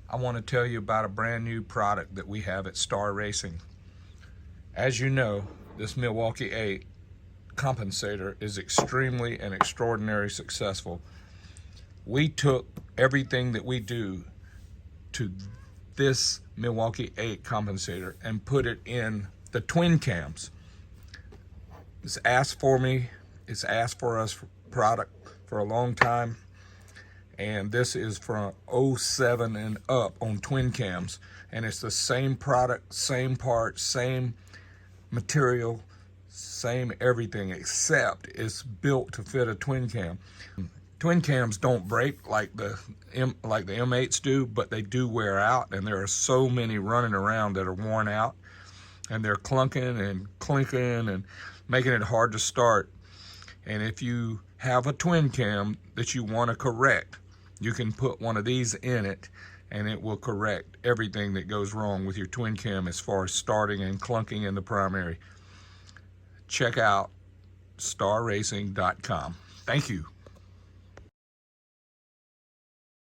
I want to tell you about a brand new product that we have at Star Racing. As you know, this Milwaukee 8 compensator is extremely and extraordinarily successful. We took everything that we do to this Milwaukee 8 compensator and put it in the Twin Cams. It's asked for me, it's asked for us product for a long time, and this is from 07 and up on Twin Cams, and it's the same product, same part, same material, same everything, except it's built to fit a twin cam. Twin cams don't break like the M8s do, but they do wear out, and there are so many running around that are worn out, and they're clunking and clinking and making it hard to start. And if you have a twin cam that you want to correct, you can put one of these in it and it will correct everything that goes wrong with your twin cam as far as starting and clunking in the primary. Check out starracing.com. Thank you.